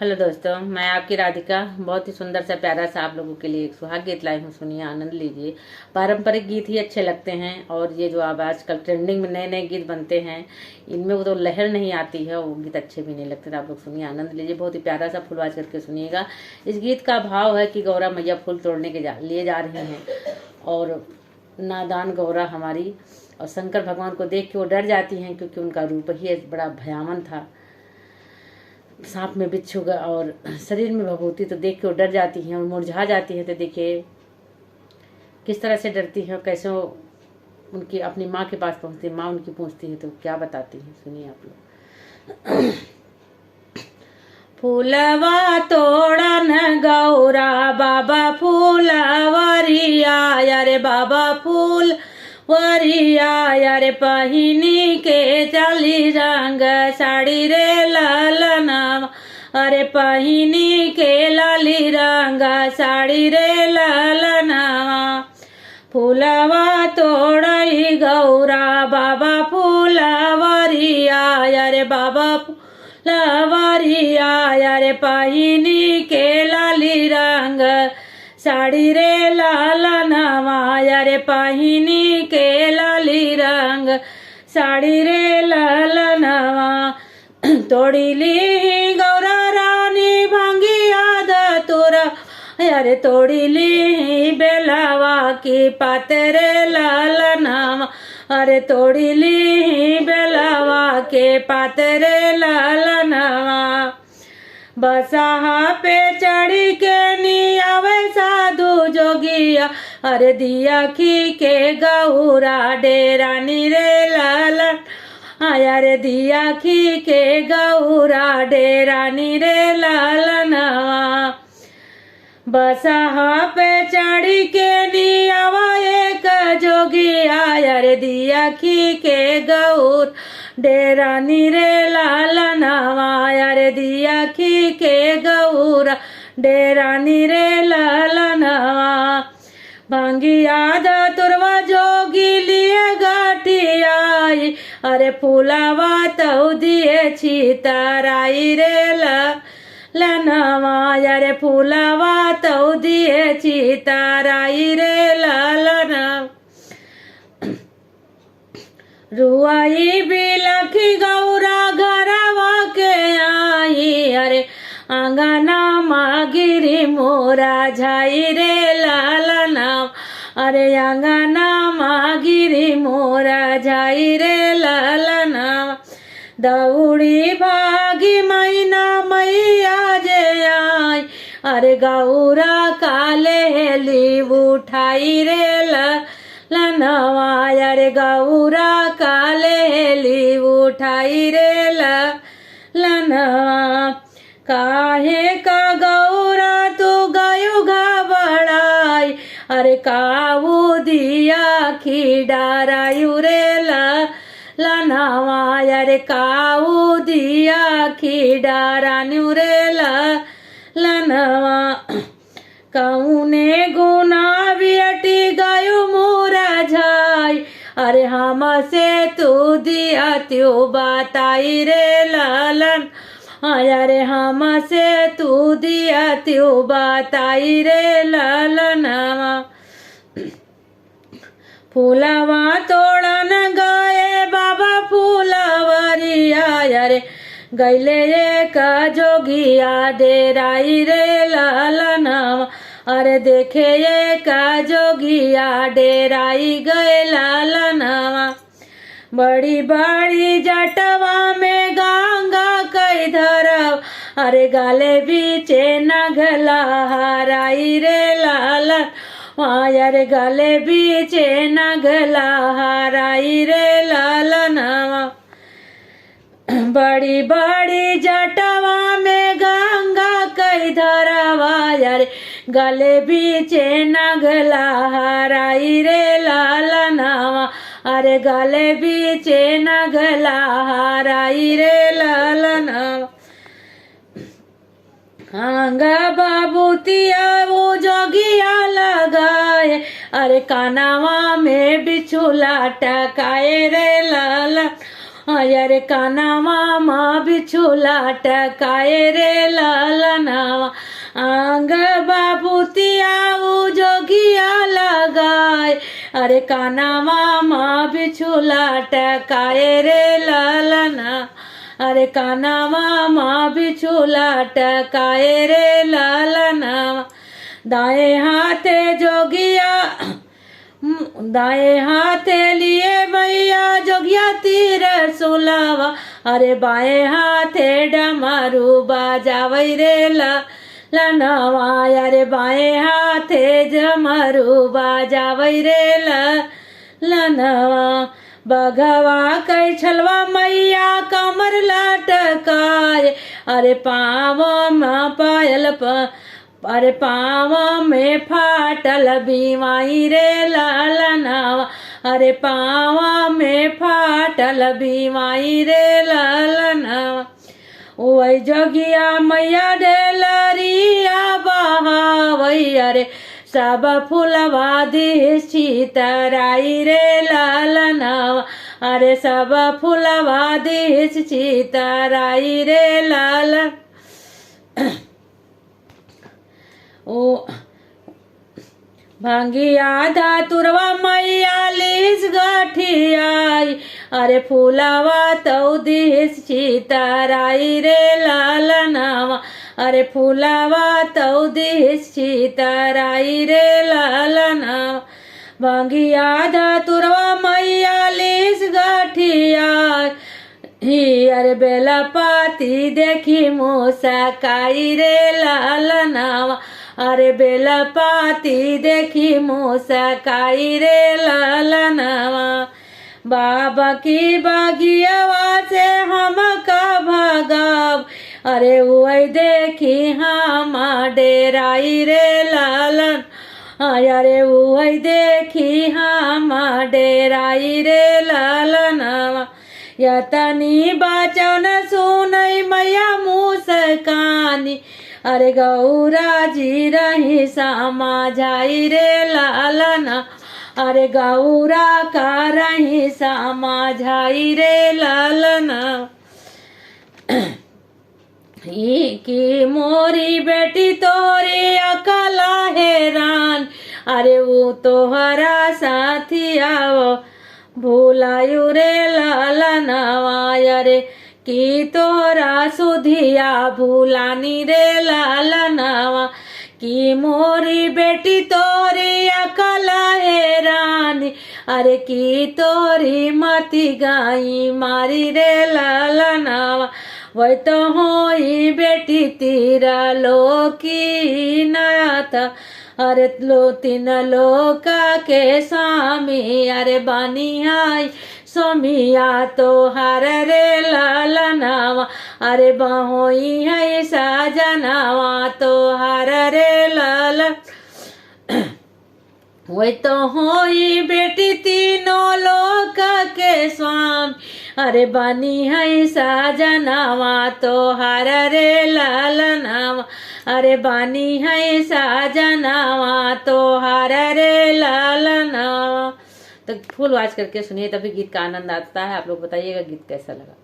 Hello दोस्तों, मैं आपकी राधिका बहुत ही सुंदर सा प्यारा सा आप लोगों के लिए एक सुहाग गीत लाई हूँ। सुनिए, आनंद लीजिए। पारंपरिक गीत ही अच्छे लगते हैं और ये जो अब आजकल ट्रेंडिंग में नए नए गीत बनते हैं, इनमें वो तो लहर नहीं आती है, वो गीत अच्छे भी नहीं लगते। तो आप लोग सुनिए, आनंद लीजिए। बहुत ही प्यारा सा फुलवाज करके सुनिएगा। इस गीत का भाव है कि गौरा मैया फूल तोड़ने के लिए जा रही हैं और नादान गौरा हमारी और शंकर भगवान को देख के वो डर जाती हैं, क्योंकि उनका रूप ही बड़ा भयावन था। सांप में बिच्छू और शरीर में भभूति, तो देख के वो डर जाती हैं और मुरझा जाती हैं। तो देखिए किस तरह से डरती हैं, कैसे वो उनकी अपनी माँ के पास पहुँचती है। माँ उनकी पूछती है तो क्या बताती हैं, सुनिए आप लोग। फूलवा तोड़न गौरा बाबा फूलवरिया, अरे बाबा फूल वरिया, अरे पहिनी के चली रंग साड़ी रे ललनाम, अरे पहिनी के लाली रंग साड़ी रे ललनामा। फूलवा तोड़ई गौरा बाबा फूलवरिया, अरे बाबा फूलवरिया, अरे पहिनी के लाली रंग साड़ी रे ललनामा, अरे पहिनी के लाली रंग साड़ी रे ललनामा। तोड़ी ली गौरा रानी भांगी याद तोरा, अरे तोड़ी ली बेलावा की पातरे ललनामा, अरे तोड़ी ली बेलावा के पातरे ललनामा। बसाहा पे चढ़ी के नियावे साधु जोगिया, अरे दिया खी के गौरा डेरानी रे ललन, अरे दिया खी के गौरा डेरानी रे ललनवा। बसाहा पे चढ़ी के नियावा एक जोगिया, अरे दिया खी के गौर डेरानी रे ललनवा, अरे दिया खी के गौरा डेरानी रे ललनवा। भांगी याद तुरवा जोगी लिए गाठी आई, अरे फूलावा तौ दिए छितराई रे ललनवा, अरे फूलावा तौ दिए छितराई रे ललनवा। रुआई बिलखी गौरा घरवा के आई, अरे आंगना मागिरी मोरा झाई रे ललनाम, अरे आंगना मागिरी मोरा झाई रे ललनाम। दौड़ी भागी मैना मैया जे आई, अरे गौरा काले ली उठाई रे ललनवा, अरे गौरा काले ली उठाई रे ललनवा। काहे का गौरा तू गयो घबराई, अरे काऊ दिया खी डरायु रे ललनवा, अरे काऊ दिया खी डरायु रे ललनवा। कौने गुना बियटी गयो मोरा झाई, अरे हमसे तू दिया त्यो बताई रे ललन, अरे हमसे तू दिया त्यो बताई रे ललनवा। फूलवा तोड़न गए बाबा फूलवरिया, अरे गैले एक जोगिया डेराई रे ललनवा, अरे देखे एक जोगिया डेराई गए ललनवा। बड़ी बड़ी जटवा में गंगा कई धरव, अरे गाले बीचे नगला हराई रे ललन, अरे गले बीचे नगला हराई रे ललनवा। बड़ी बड़ी जटवा में गंगा कई धरवा, अरे गले बीचे नगला हराई रे ललनवा, अरे गले बीचे नगला हराई रे ललनवा। आंग बाबूतिया वो जोगिया लगाए, अरे कानावा में बिछुला टकाए रे ललन, अरे कानावा माँ बिछुला टकाए रे ललनावा आंग बाबूतिया जोगिया लगाए। अरे कानावा माँ बिछुला टकाए रे ललना अरे कानावा माँ बिछुला टकाए रे ललनावा दाएं हाथे जोगिया दाएं हाथे लिए मैया जोगिया तीर सुलावा। अरे बाएं हाथे डमरू बाजावै रे ललनावा अरे बाएं हाथे डमरू बाजावै रे ललनावा बघवा कै छलवा मैया कमर लटकाए। अरे पाँव में पायल अरे पाँव में फाटल बीमाई रे ललनावा अरे पाँव में फाटल बीमाई रे ललनावा वही जोगिया मैया डेलरिया बहावई। अरे सब फूलवा दिछितराई रे ललनावा अरे सब फूलवा दिछितराई रे ललन ओ भांगिया धातुरवा मैया लीस गठियाई। अरे फूलावा तौ दिस चितराई रे ललनावा अरे फूलावा तौ दिस चितराई रे ललनावा भांगिया धातुरवा मैया लीस गठियाई। अरे बेला पाती देखी मुसकाई रे ललनावा अरे बेला पाती देखी मुसकाई रे ललनावा बाबा की बागियावा से हम का भगाव। अरे वही देखी हम डेराई रे ललन अरे वही देखी हम डेराई रे ललनावा यतनी बचन सुनई मैया मुस्कानी। अरे गौरा जी रही समाझाई रे ललना अरे गौरा का रही समाझाई रे ललना की मोरी बेटी तोरी अकला हैरान। अरे वो तोहरा साथी आओ भूलायु रे ललनावा अरे की तोरा सुधिया भूलानी रे ललनावा की मोरी बेटी तोरी अकला हैरानी। अरे की तोरी मती गाई मारी रे ललनावा वही तो होई बेटी तीरा लोकी नया था। अरे तीन लोका के स्वामी अरे बानी आई सोमिया तो हर रे ललनावा अरे बहोई है साजनावा तो हर रे ललन वही तो होई बेटी तीनों लोक के स्वामी अरे बनी है साजनावा तो हर रे ललनावा अरे बानी है साजनावा तो हर रे ललनावा। तो फुल वाच करके सुनिए तभी गीत का आनंद आता है। आप लोग बताइएगा गीत कैसा लगा।